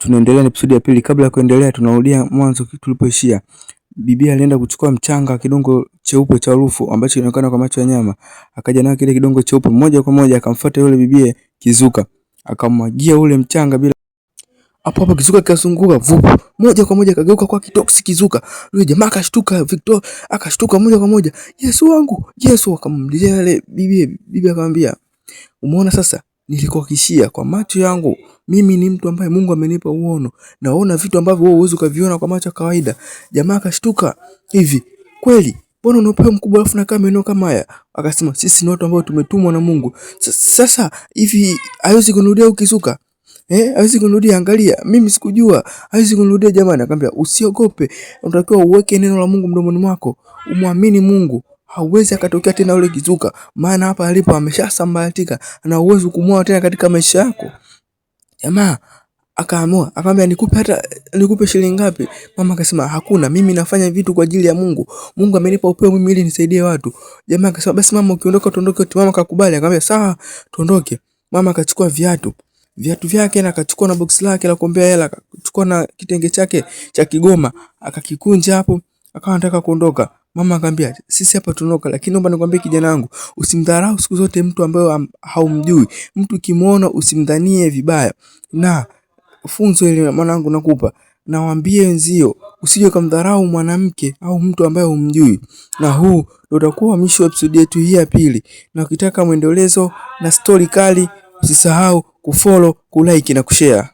Tunaendelea na episode ya pili. Kabla ya kuendelea, tunarudia mwanzo tulipoishia. Bibi alienda kuchukua mchanga, kidongo cheupe cha harufu ambacho kinaonekana kwa macho ya nyama. Akaja nayo kile kidongo cheupe moja kwa moja akamfuata yule bibi Kizuka. Akamwagia ule mchanga bila hapo Kizuka kikazunguka vupu. Moja kwa moja kageuka kwa kitoksi Kizuka. Yule jamaa akashtuka, Victor akashtuka moja kwa moja. Yesu wangu, Yesu. Akamlilia yule bibi akamwambia, umeona sasa, nilikuhakikishia kwa macho yangu. Mimi ni mtu ambaye Mungu amenipa uono. Naona vitu ambavyo wewe huwezi kuviona kwa macho ya kawaida. Jamaa akashtuka, hivi kweli? Mbona unapewa mkubwa alafu na kama eneo kama haya? Akasema sisi ni watu ambao tumetumwa na Mungu. Sasa hivi haiwezi kunudia ukizuka. Haiwezi kunudia, angalia. Mimi sikujua. Haiwezi kunudia jamani. Akamwambia usiogope. Unatakiwa uweke neno la Mungu mdomoni mwako. Umwamini Mungu. Hauwezi akatokea tena ule Kizuka. Maana hapa alipo ameshasambaratika na uwezo kumwoa tena katika maisha yako. Jamaa akaamua, akamwambia nikupe shilingi ngapi? Mama akasema hakuna, mimi nafanya vitu kwa ajili ya Mungu. Mungu amenipa upeo mimi ili nisaidie watu. Jamaa akasema basi mama, ukiondoka tuondoke. Mama akakubali, akamwambia sawa, tuondoke. Mama akachukua viatu vyake na akachukua na box lake la kuombea hela, akachukua na kitenge chake cha Kigoma, akakikunja hapo, akawa anataka kuondoka. Mama akamwambia sisi hapa tunaondoka, lakini naomba nikwambie kijana wangu, usimdharau siku zote mtu ambaye haumjui. Mtu kimuona usimdhanie vibaya. Na funzo ile mwanangu nakupa, nawaambie wenzio usije kumdharau mwanamke au mtu ambaye humjui. Na huu ndio utakuwa mwisho wa episode yetu hii ya pili. Na ukitaka muendelezo na story kali, usisahau kufollow, kulike na kushare.